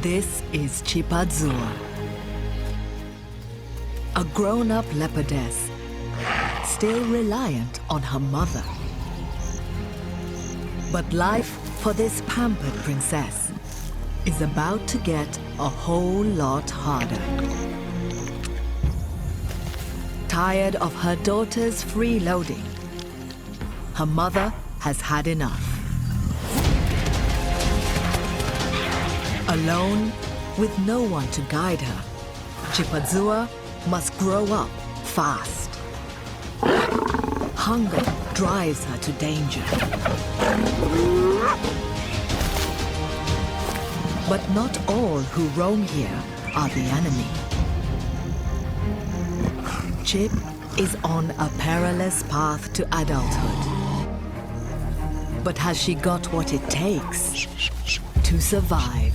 This is Chipazua, a grown-up leopardess, still reliant on her mother. But life for this pampered princess is about to get a whole lot harder. Tired of her daughter's freeloading, her mother has had enough. Alone, with no one to guide her, Chipazua must grow up fast. Hunger drives her to danger. But not all who roam here are the enemy. Chip is on a perilous path to adulthood. But has she got what it takes to survive?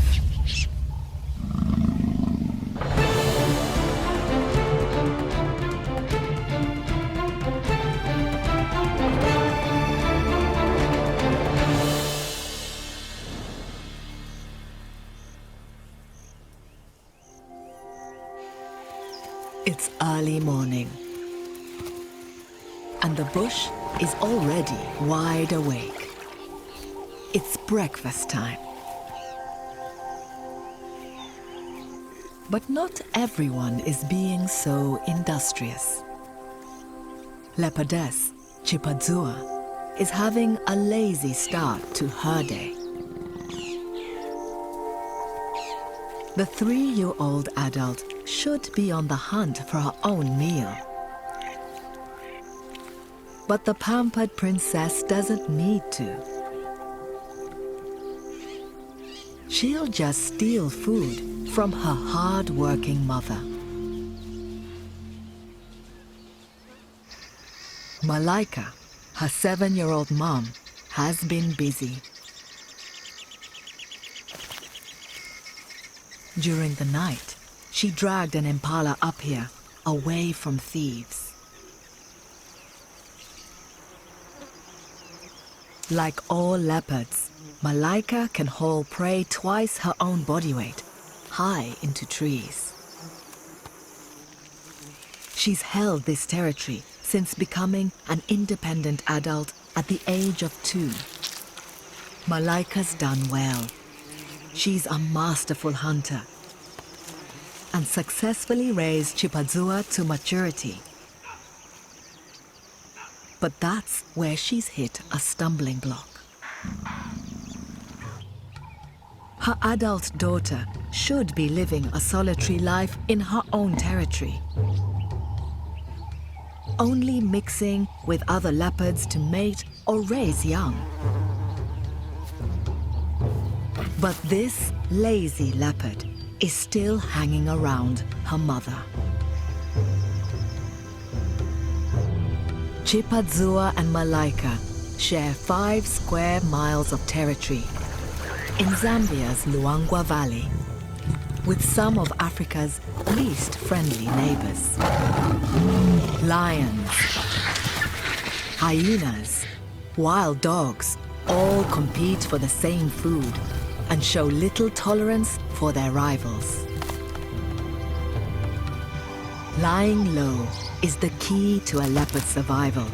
It's early morning, and the bush is already wide awake. It's breakfast time. But not everyone is being so industrious. Leopardess Chipazua is having a lazy start to her day. The 3-year-old adult should be on the hunt for her own meal. But the pampered princess doesn't need to. She'll just steal food from her hard-working mother. Malaika, her 7-year-old mom, has been busy. During the night, she dragged an impala up here, away from thieves. Like all leopards, Malaika can haul prey twice her own body weight, high into trees. She's held this territory since becoming an independent adult at the age of 2. Malaika's done well. She's a masterful hunter and successfully raised Chipazua to maturity. But that's where she's hit a stumbling block. Her adult daughter should be living a solitary life in her own territory, only mixing with other leopards to mate or raise young. But this lazy leopard is still hanging around her mother. Chipazua and Malaika share 5 square miles of territory in Zambia's Luangwa Valley, with some of Africa's least friendly neighbors. Lions, hyenas, wild dogs all compete for the same food and show little tolerance for their rivals. Lying low is the key to a leopard's survival.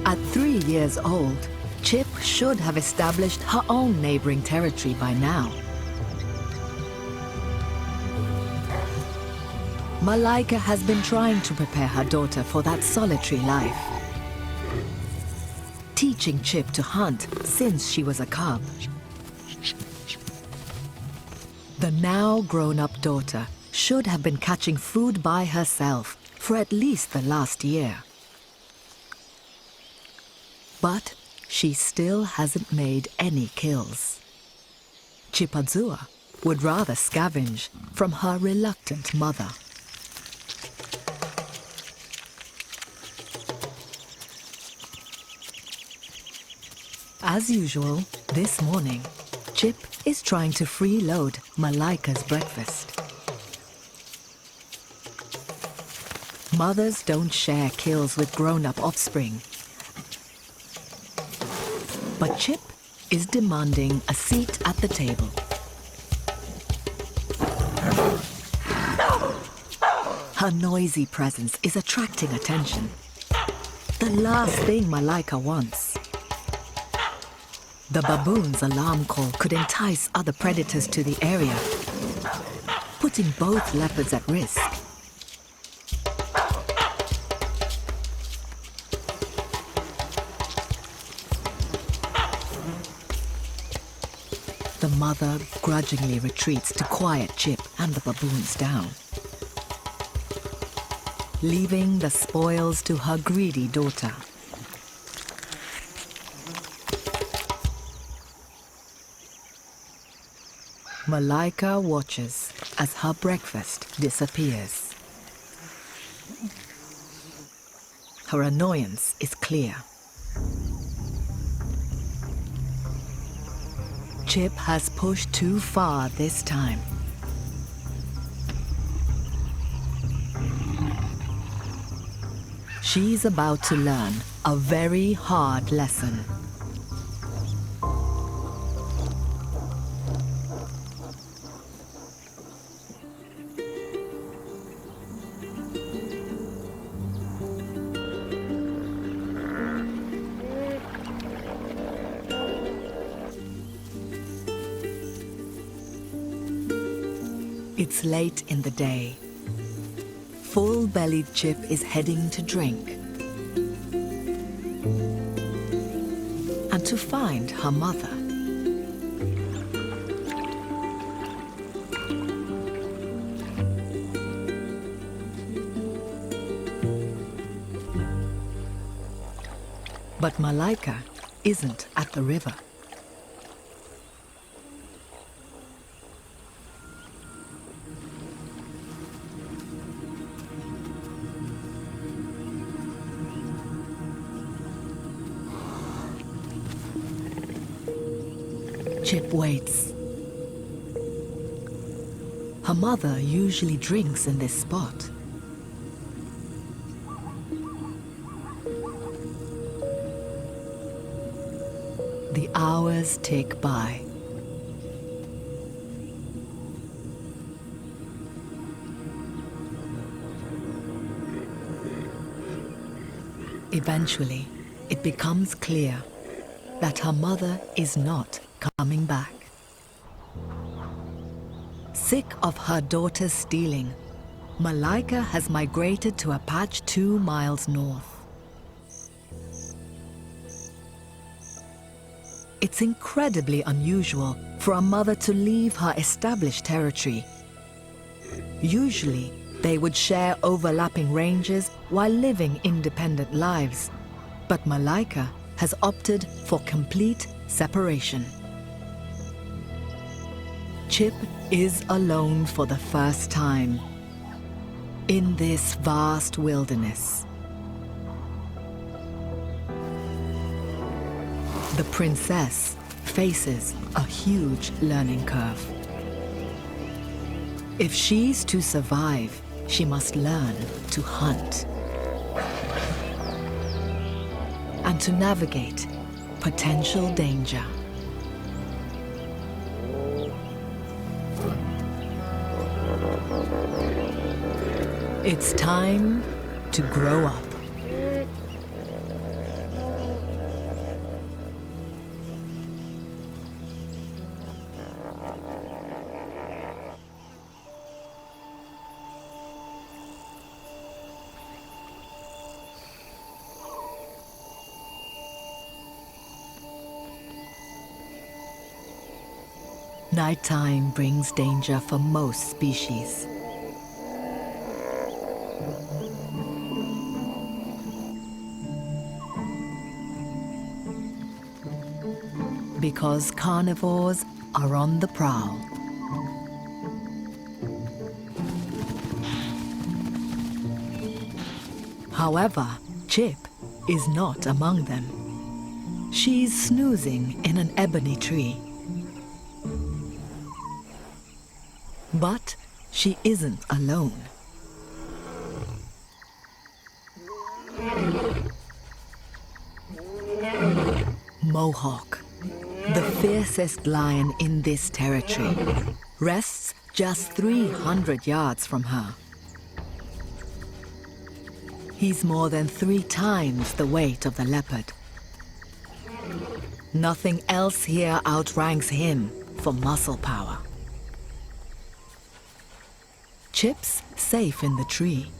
At 3 years old, Chip should have established her own neighboring territory by now. Malaika has been trying to prepare her daughter for that solitary life, teaching Chip to hunt since she was a cub. The now grown-up daughter should have been catching food by herself for at least the last year. But she still hasn't made any kills. Chipazua would rather scavenge from her reluctant mother. As usual, this morning, Chip is trying to freeload Malaika's breakfast. Mothers don't share kills with grown-up offspring. But Chip is demanding a seat at the table. Her noisy presence is attracting attention. The last thing Malaika wants. The baboon's alarm call could entice other predators to the area, putting both leopards at risk. The mother grudgingly retreats to quiet Chip and the baboons down, leaving the spoils to her greedy daughter. Malaika watches as her breakfast disappears. Her annoyance is clear. Chip has pushed too far this time. She's about to learn a very hard lesson. It's late in the day. Full-bellied Chip is heading to drink and to find her mother. But Malaika isn't at the river. Chip waits. Her mother usually drinks in this spot. The hours tick by. Eventually, it becomes clear that her mother is not coming back. Sick of her daughter's stealing, Malaika has migrated to a patch 2 miles north. It's incredibly unusual for a mother to leave her established territory. Usually, they would share overlapping ranges while living independent lives. But Malaika has opted for complete separation. Chip is alone for the first time in this vast wilderness. The princess faces a huge learning curve. If she's to survive, she must learn to hunt and to navigate potential danger. It's time to grow up. Nighttime brings danger for most species. Because carnivores are on the prowl. However, Chip is not among them. She's snoozing in an ebony tree. But she isn't alone. Mohawk, the fiercest lion in this territory, rests just 300 yards from her. He's more than 3 times the weight of the leopard. Nothing else here outranks him for muscle power. Chip's safe in the tree,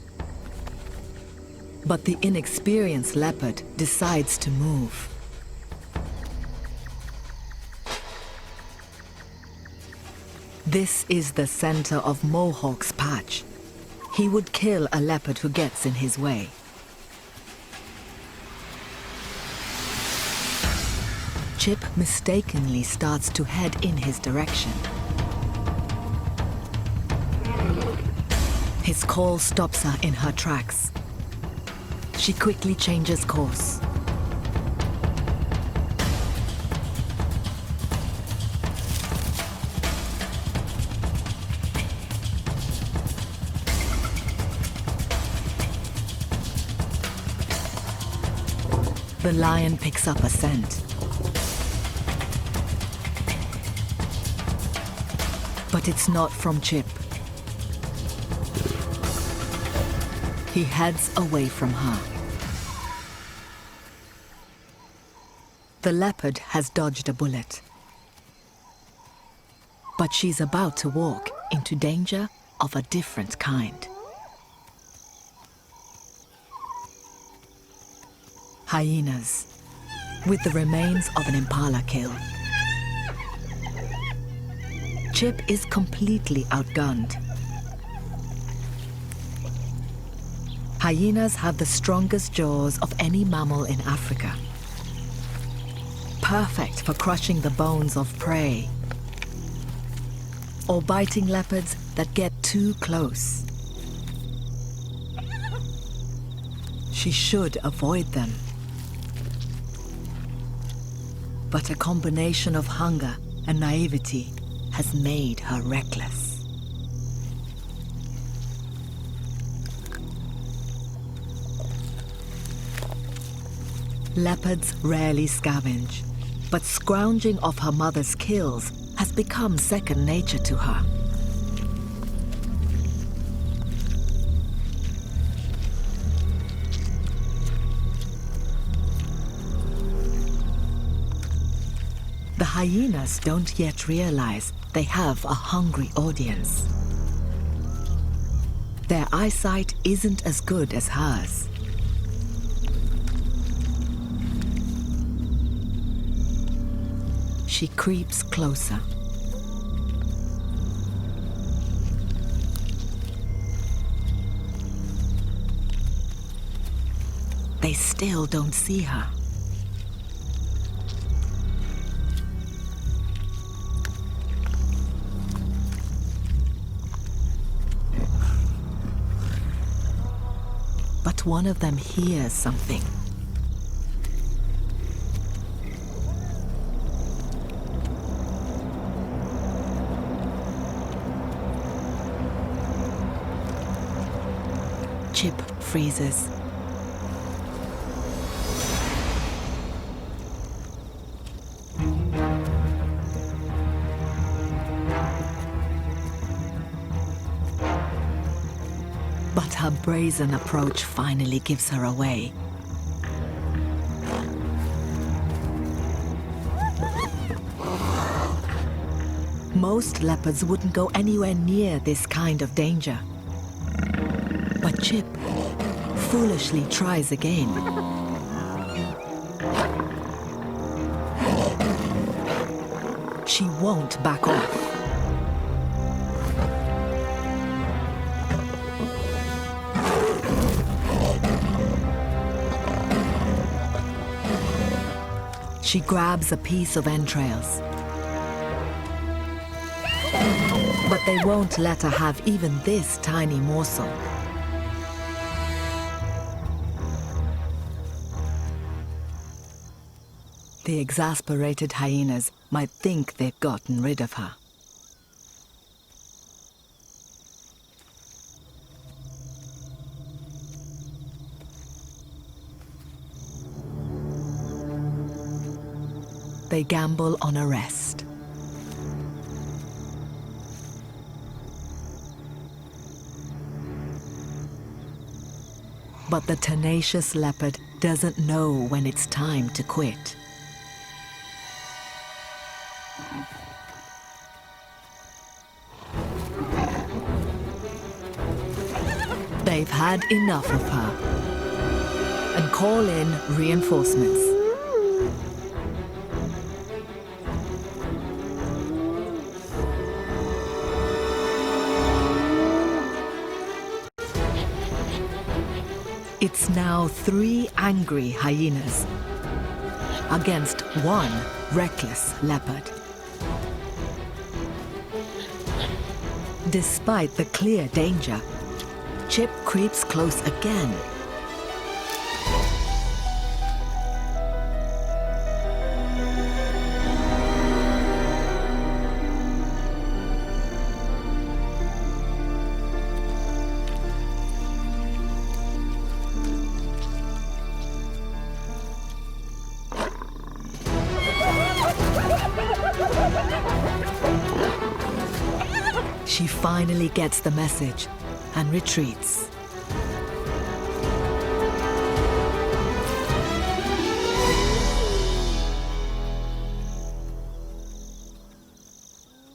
but the inexperienced leopard decides to move. This is the center of Mohawk's patch. He would kill a leopard who gets in his way. Chip mistakenly starts to head in his direction. His call stops her in her tracks. She quickly changes course. The lion picks up a scent. But it's not from Chip. He heads away from her. The leopard has dodged a bullet. But she's about to walk into danger of a different kind. Hyenas, with the remains of an impala kill. Chip is completely outgunned. Hyenas have the strongest jaws of any mammal in Africa. Perfect for crushing the bones of prey or biting leopards that get too close. She should avoid them. But a combination of hunger and naivety has made her reckless. Leopards rarely scavenge, but scrounging off her mother's kills has become second nature to her. The hyenas don't yet realize they have a hungry audience. Their eyesight isn't as good as hers. She creeps closer. They still don't see her. But one of them hears something. Chip freezes. But her brazen approach finally gives her away. Most leopards wouldn't go anywhere near this kind of danger. But Chip foolishly tries again. She won't back off. She grabs a piece of entrails. But they won't let her have even this tiny morsel. The exasperated hyenas might think they've gotten rid of her. they gamble on arrest. But the tenacious leopard doesn't know when it's time to quit. They've had enough of her and call in reinforcements. It's now 3 angry hyenas against 1 reckless leopard. Despite the clear danger, Chip creeps close again. She finally gets the message and retreats.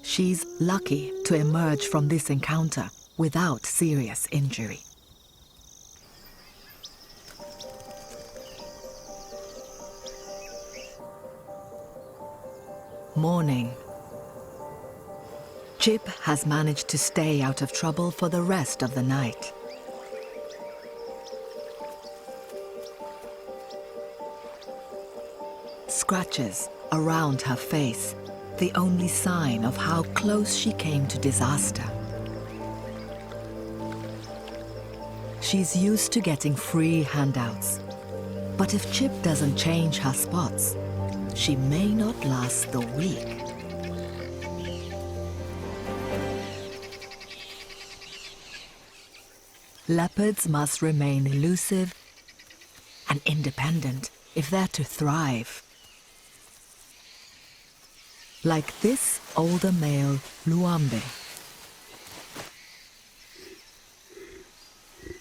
She's lucky to emerge from this encounter without serious injury. Morning. Chip has managed to stay out of trouble for the rest of the night. Scratches around her face, the only sign of how close she came to disaster. She's used to getting free handouts, but if Chip doesn't change her spots, she may not last the week. Leopards must remain elusive and independent if they're to thrive. Like this older male, Luambe.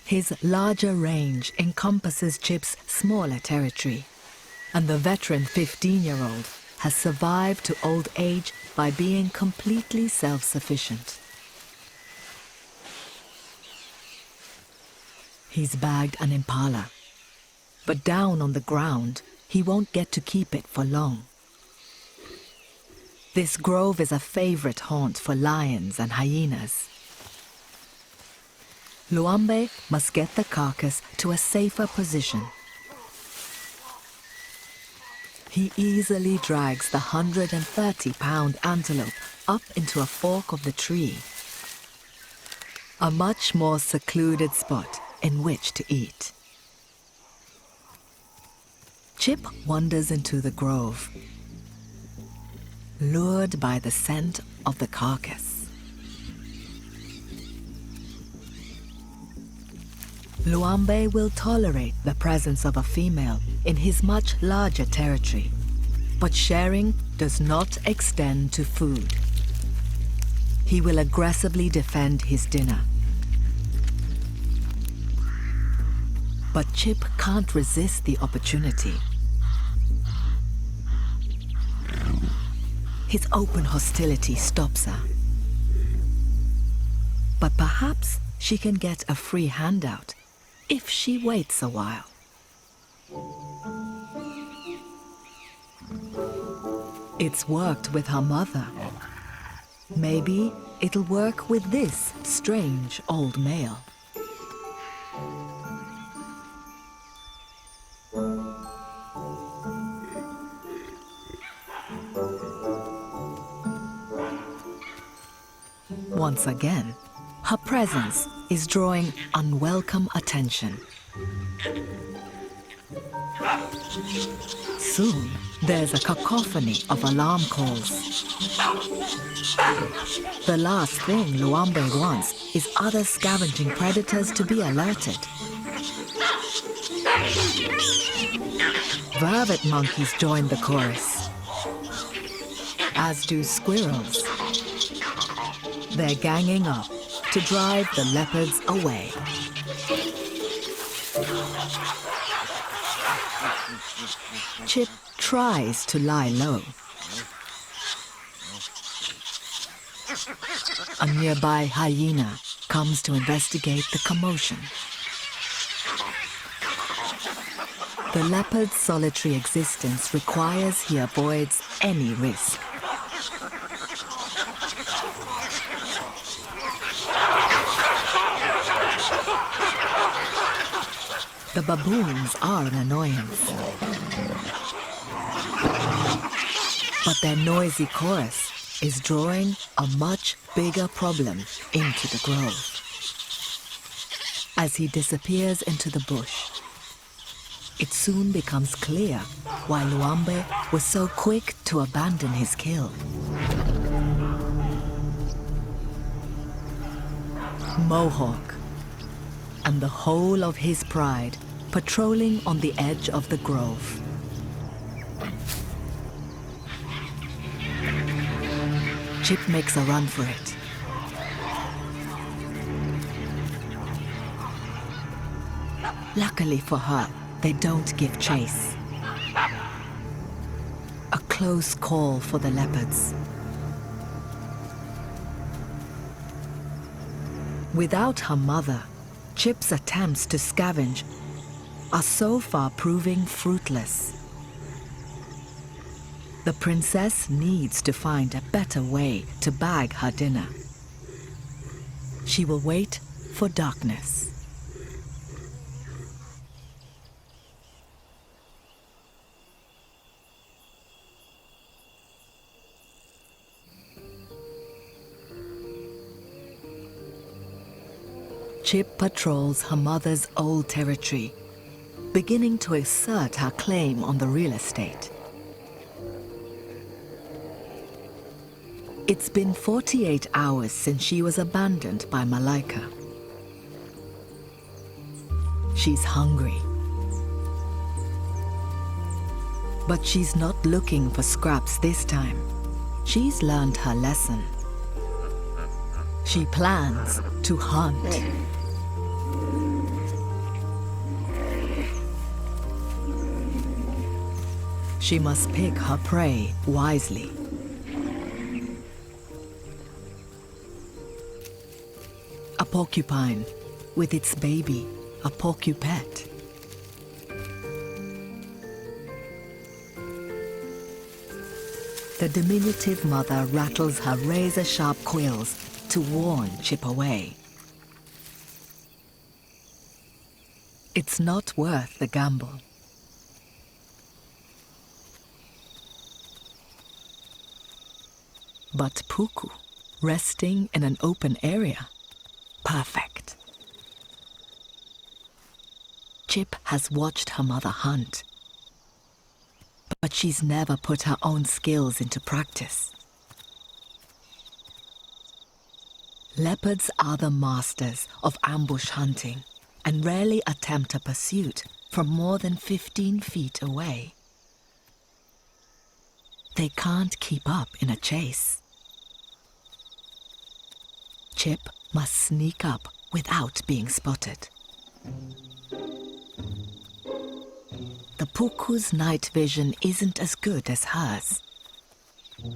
His larger range encompasses Chip's smaller territory, and the veteran 15-year-old has survived to old age by being completely self-sufficient. He's bagged an impala, but down on the ground, he won't get to keep it for long. This grove is a favorite haunt for lions and hyenas. Luambe must get the carcass to a safer position. He easily drags the 130-pound antelope up into a fork of the tree, a much more secluded spot in which to eat. Chip wanders into the grove, lured by the scent of the carcass. Luambe will tolerate the presence of a female in his much larger territory, but sharing does not extend to food. He will aggressively defend his dinner. But Chip can't resist the opportunity. His open hostility stops her. But perhaps she can get a free handout if she waits a while. It's worked with her mother. Maybe it'll work with this strange old male. Once again, her presence is drawing unwelcome attention. Soon, there's a cacophony of alarm calls. The last thing Luambe wants is other scavenging predators to be alerted. Vervet monkeys join the chorus. as do squirrels. They're ganging up to drive the leopards away. Chip tries to lie low. A nearby hyena comes to investigate the commotion. The leopard's solitary existence requires he avoids any risk. The baboons are an annoyance, but their noisy chorus is drawing a much bigger problem into the grove. As he disappears into the bush, it soon becomes clear why Luambe was so quick to abandon his kill. Mohawk, and the whole of his pride patrolling on the edge of the grove. Chip makes a run for it. Luckily for her, they don't give chase. A close call for the leopards. Without her mother, Chip's attempts to scavenge are so far proving fruitless. The princess needs to find a better way to bag her dinner. She will wait for darkness. Chip patrols her mother's old territory, beginning to assert her claim on the real estate. It's been 48 hours since she was abandoned by Malaika. She's hungry. But she's not looking for scraps this time. She's learned her lesson. She plans to hunt. She must pick her prey wisely. A porcupine with its baby, a porcupet. The diminutive mother rattles her razor-sharp quills to warn Chip away. It's not worth the gamble. But Puku, resting in an open area, perfect. Chip has watched her mother hunt, but she's never put her own skills into practice. Leopards are the masters of ambush hunting and rarely attempt a pursuit from more than 15 feet away. They can't keep up in a chase. Chip must sneak up without being spotted. The Puku's night vision isn't as good as hers.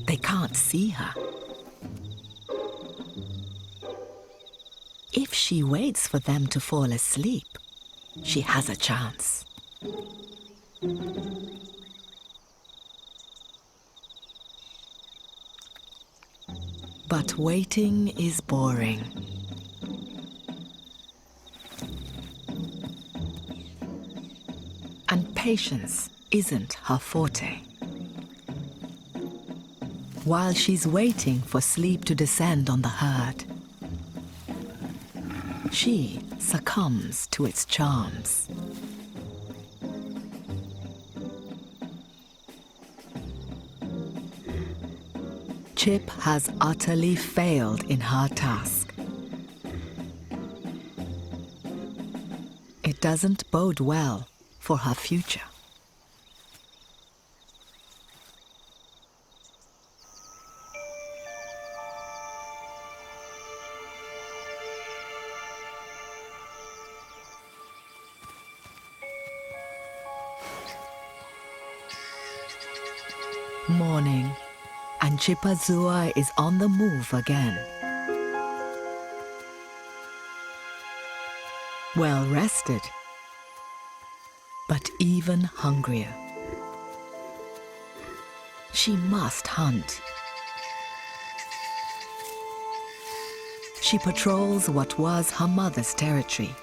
They can't see her. If she waits for them to fall asleep, she has a chance. But waiting is boring. And patience isn't her forte. While she's waiting for sleep to descend on the herd, she succumbs to its charms. Chip has utterly failed in her task. It doesn't bode well for her future. Morning, and Chipazua is on the move again. Well rested, but even hungrier. She must hunt. She patrols what was her mother's territory.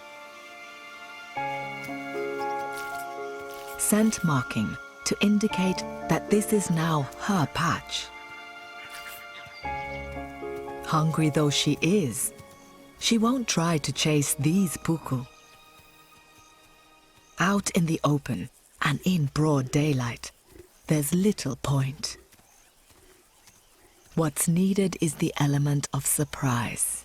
Scent marking to indicate that this is now her patch. Hungry though she is, she won't try to chase these puku. Out in the open and in broad daylight, there's little point. What's needed is the element of surprise.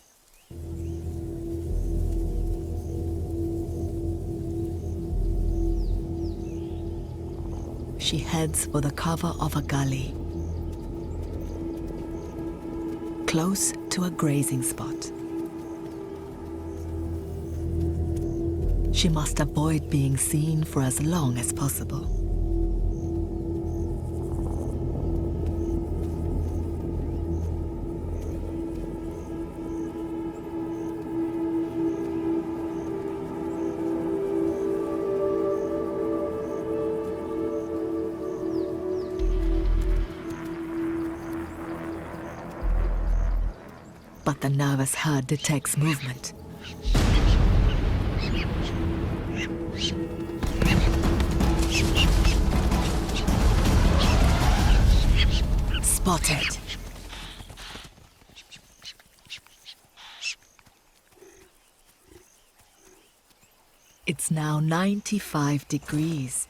She heads for the cover of a gully, close to a grazing spot. She must avoid being seen for as long as possible. But the nervous herd detects movement. Spotted. It's now 95 degrees,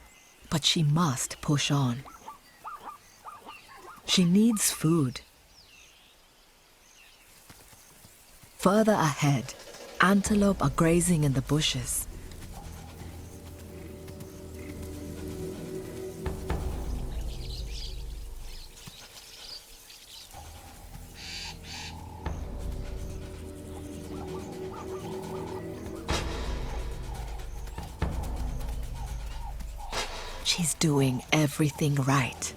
but she must push on. She needs food. Further ahead, antelope are grazing in the bushes. She's doing everything right.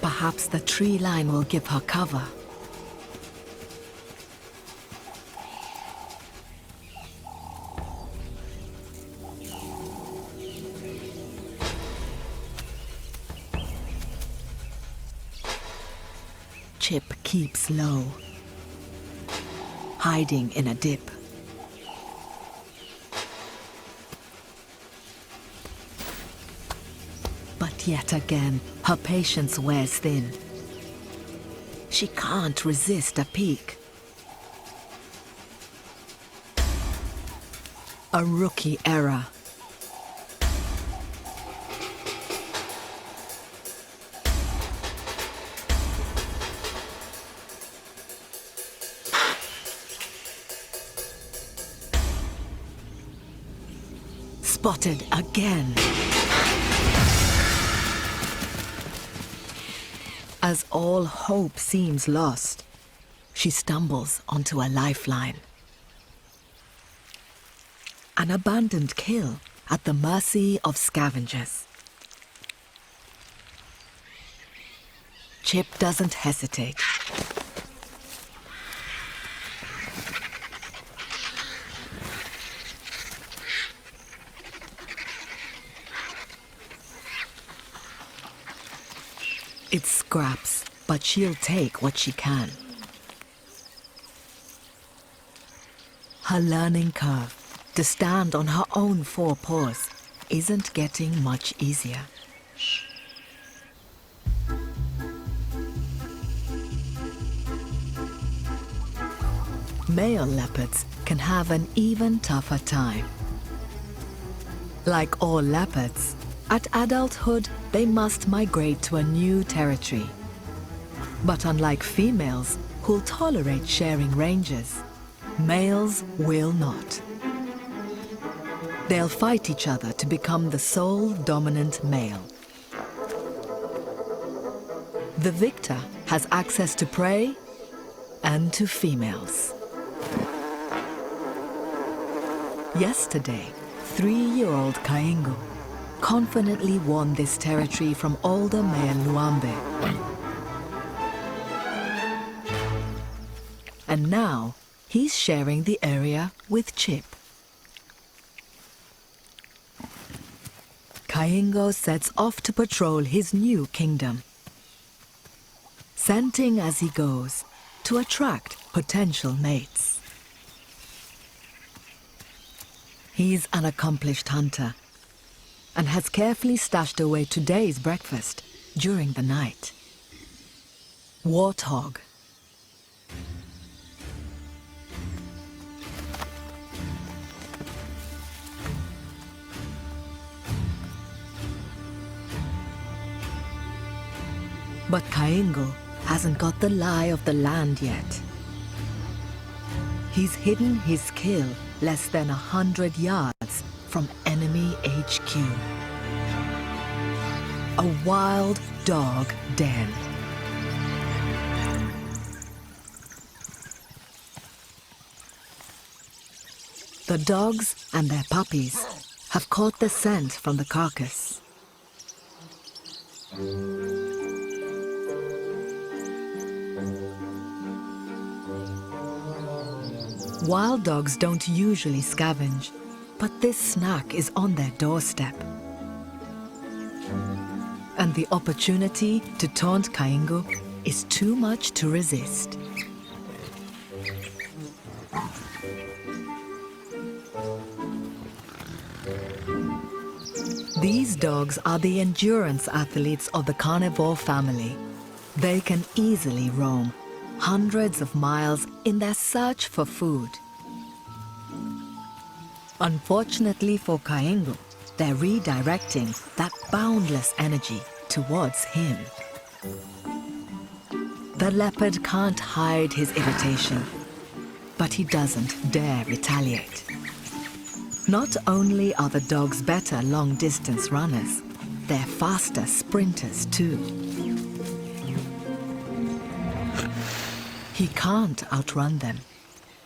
Perhaps the tree line will give her cover. Chip keeps low, hiding in a dip. But yet again, her patience wears thin. She can't resist a peek. A rookie error. Spotted again. As all hope seems lost, she stumbles onto a lifeline. An abandoned kill at the mercy of scavengers. Chip doesn't hesitate. It's scraps, but she'll take what she can. Her learning curve to stand on her own four paws isn't getting much easier. Male leopards can have an even tougher time. Like all leopards, at adulthood, they must migrate to a new territory. But unlike females, who'll tolerate sharing ranges, males will not. They'll fight each other to become the sole dominant male. The victor has access to prey, and to females. Yesterday, 3-year-old Kaingo confidently won this territory from older male Luambe. And now, he's sharing the area with Chip. Kaingo sets off to patrol his new kingdom, scenting as he goes to attract potential mates. He's an accomplished hunter and has carefully stashed away today's breakfast during the night. Warthog. But Kaingo hasn't got the lie of the land yet. He's hidden his kill less than 100 yards from enemy HQ. A wild dog den. The dogs and their puppies have caught the scent from the carcass. Wild dogs don't usually scavenge, but this snack is on their doorstep. And the opportunity to taunt Kaingo is too much to resist. These dogs are the endurance athletes of the carnivore family. They can easily roam hundreds of miles in their search for food. Unfortunately for Kaingo, they're redirecting that boundless energy towards him. The leopard can't hide his irritation, but he doesn't dare retaliate. Not only are the dogs better long-distance runners, they're faster sprinters too. He can't outrun them.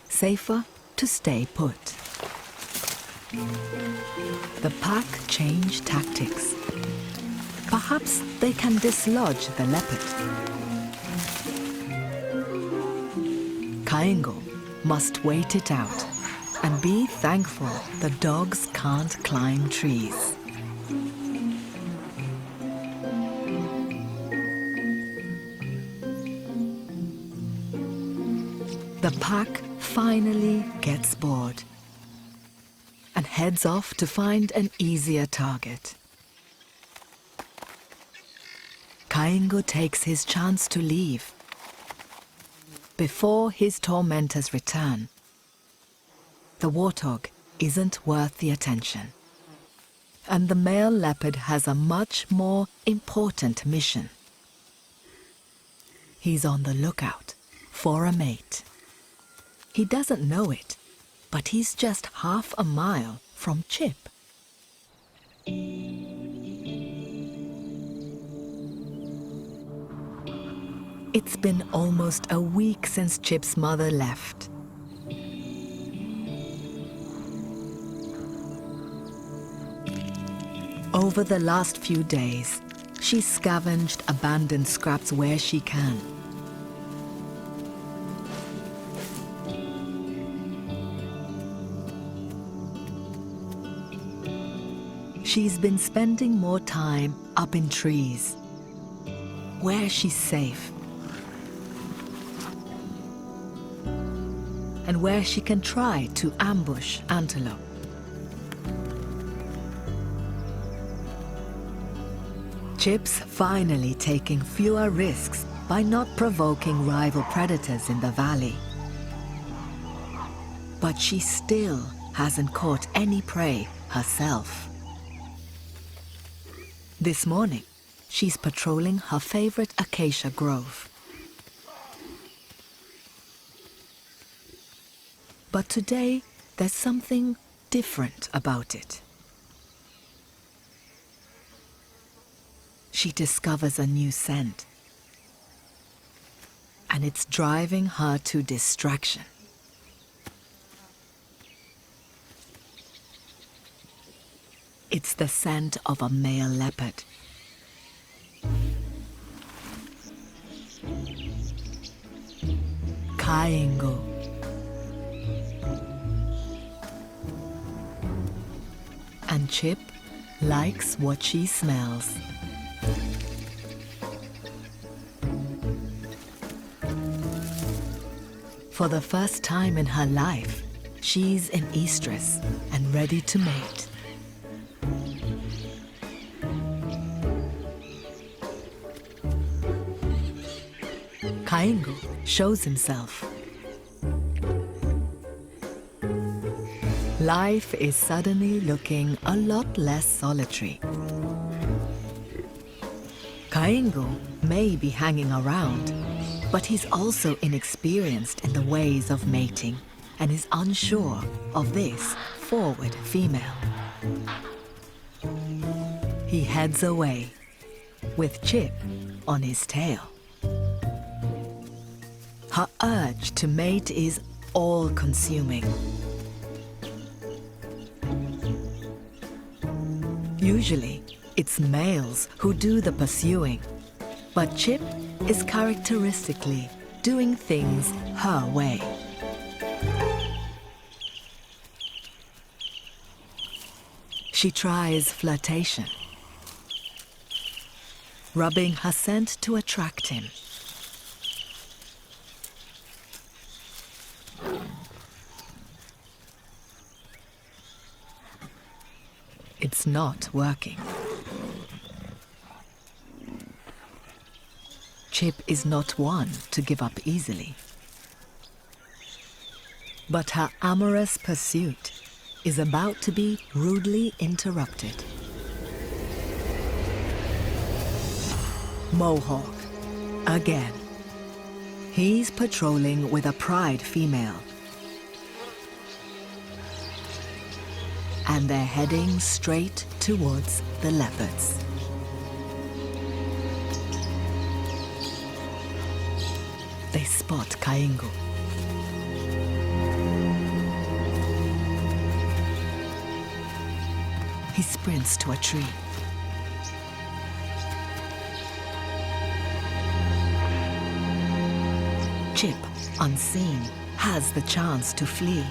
Safer to stay put. The pack change tactics. Perhaps they can dislodge the leopard. Kaingo must wait it out and be thankful the dogs can't climb trees. The pack finally gets bored and heads off to find an easier target. Kaingo takes his chance to leave before his tormentors return. The warthog isn't worth the attention, and the male leopard has a much more important mission. He's on the lookout for a mate. He doesn't know it, but he's just half a mile from Chip. It's been almost a week since Chip's mother left. Over the last few days, she's scavenged abandoned scraps where she can. She's been spending more time up in trees, where she's safe, and where she can try to ambush antelope. Chip's finally taking fewer risks by not provoking rival predators in the valley. But she still hasn't caught any prey herself. This morning, she's patrolling her favorite acacia grove. But today, there's something different about it. She discovers a new scent. A and it's driving her to distraction. It's the scent of a male leopard. Kaingo. And Chip likes what she smells. For the first time in her life, she's in estrus and ready to mate. Kaingo shows himself. Life is suddenly looking a lot less solitary. Kaingo may be hanging around, but he's also inexperienced in the ways of mating and is unsure of this forward female. He heads away, with Chip on his tail. Her urge to mate is all-consuming. Usually, it's males who do the pursuing, but Chip is characteristically doing things her way. She tries flirtation, rubbing her scent to attract him. It's not working. Chip is not one to give up easily. But her amorous pursuit is about to be rudely interrupted. Mohawk, again. He's patrolling with a pride female. And they're heading straight towards the leopards. They spot Kaingo. He sprints to a tree. Chip, unseen, has the chance to flee.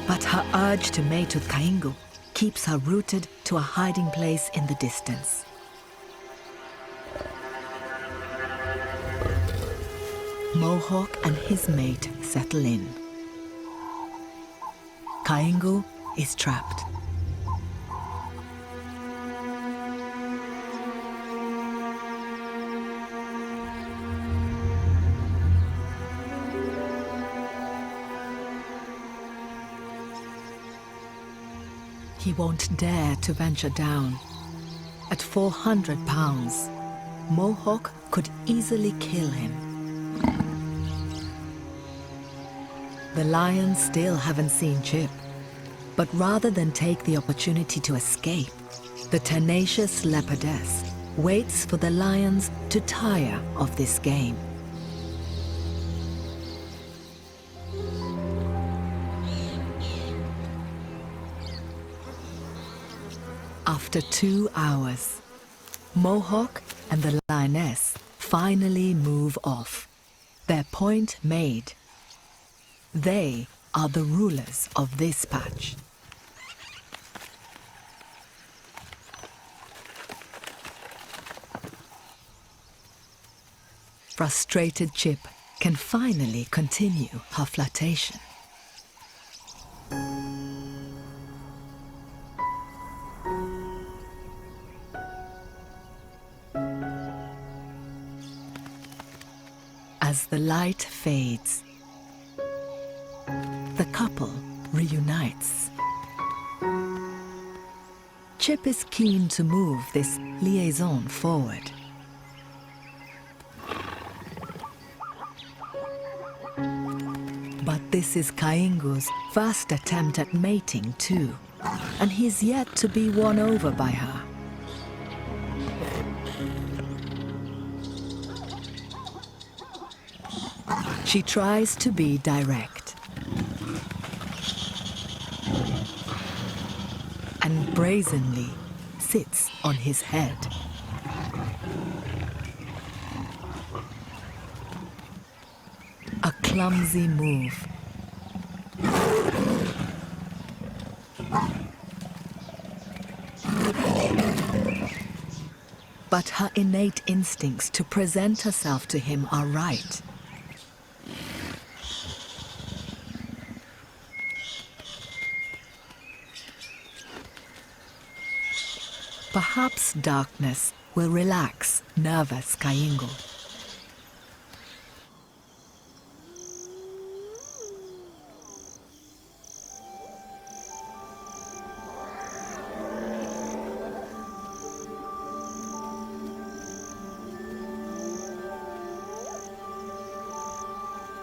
But her urge to mate with Kaingo keeps her rooted to a hiding place in the distance. Mohawk and his mate settle in. Kaingo is trapped. He won't dare to venture down. At 400 pounds, Mohawk could easily kill him. The lions still haven't seen Chip, but rather than take the opportunity to escape, the tenacious leopardess waits for the lions to tire of this game. After 2 hours, Mohawk and the lioness finally move off, their point made. They are the rulers of this patch. Frustrated Chip can finally continue her flirtation. As the light fades, the couple reunites. Chip is keen to move this liaison forward. But this is Kaingo's first attempt at mating too, and he's yet to be won over by her. She tries to be direct and brazenly sits on his head. A clumsy move. But her innate instincts to present herself to him are right. Perhaps darkness will relax nervous Kaingo.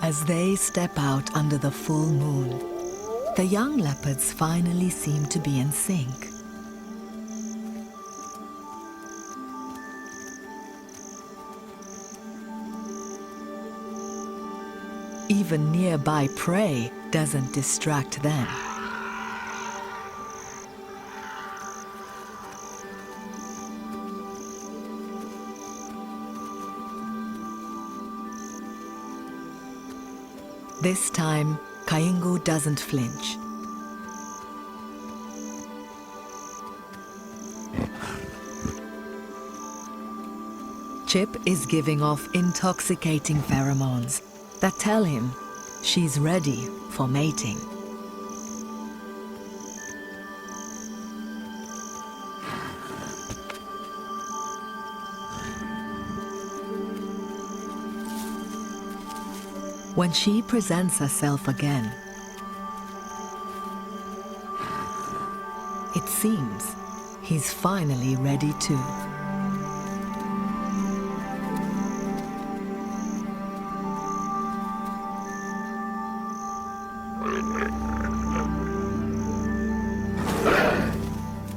As they step out under the full moon, the young leopards finally seem to be in sync. Even nearby prey doesn't distract them. This time, Kaingo doesn't flinch. Chip is giving off intoxicating pheromones that tell him she's ready for mating. When she presents herself again, it seems he's finally ready too.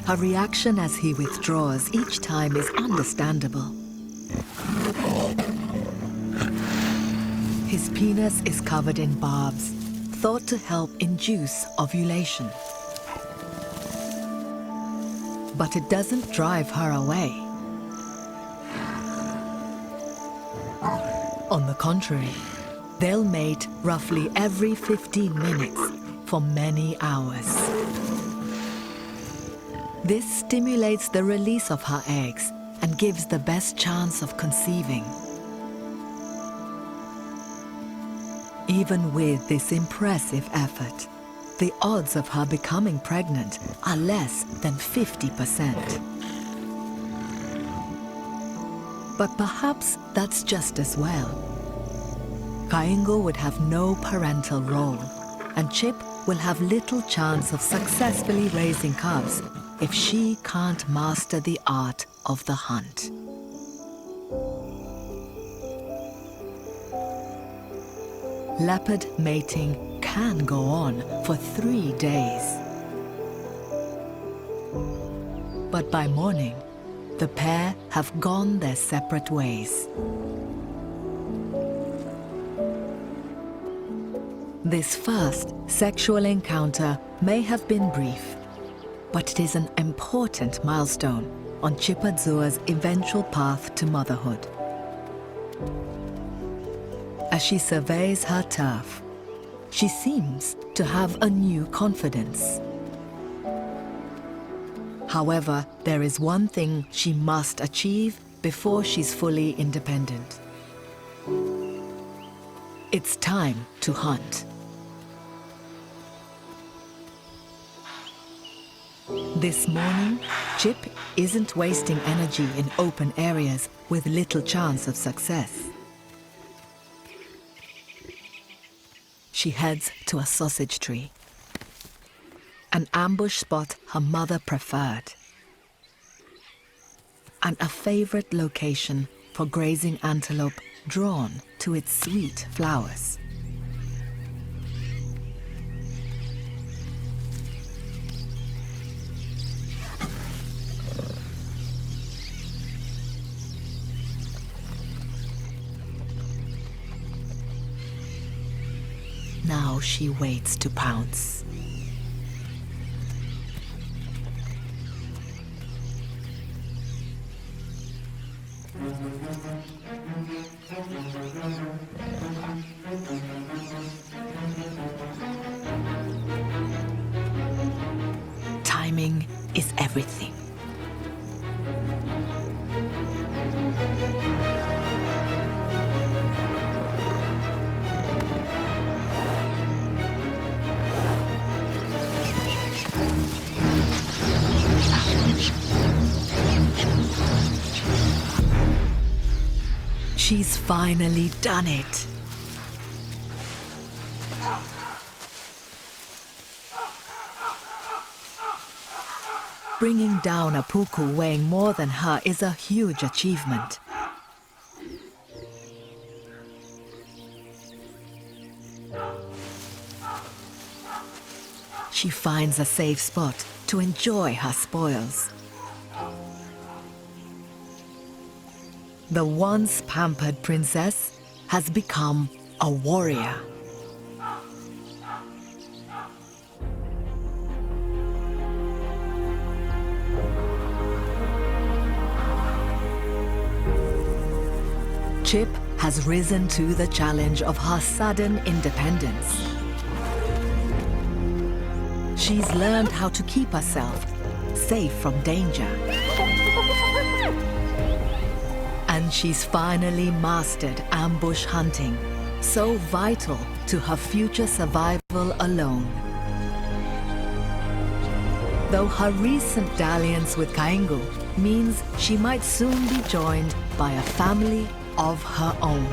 Her reaction as he withdraws each time is understandable. His penis is covered in barbs, thought to help induce ovulation. But it doesn't drive her away. On the contrary, they'll mate roughly every 15 minutes for many hours. This stimulates the release of her eggs and gives the best chance of conceiving. Even with this impressive effort, the odds of her becoming pregnant are less than 50%. But perhaps that's just as well. Kaingo would have no parental role, and Chip will have little chance of successfully raising cubs if she can't master the art of the hunt. Leopard mating can go on for 3 days. But by morning, the pair have gone their separate ways. This first sexual encounter may have been brief, but it is an important milestone on Chipadzura's eventual path to motherhood. As she surveys her turf, she seems to have a new confidence. However, there is one thing she must achieve before she's fully independent. It's time to hunt. This morning, Chip isn't wasting energy in open areas with little chance of success. She heads to a sausage tree, an ambush spot her mother preferred, and a favorite location for grazing antelope drawn to its sweet flowers. Now she waits to pounce. Timing is everything. She's finally done it. Bringing down a puku weighing more than her is a huge achievement. She finds a safe spot to enjoy her spoils. The once pampered princess has become a warrior. Chip has risen to the challenge of her sudden independence. She's learned how to keep herself safe from danger. And she's finally mastered ambush hunting, so vital to her future survival alone. Though her recent dalliance with Kaingu means she might soon be joined by a family of her own.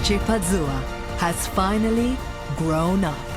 Chipazua has finally grown up.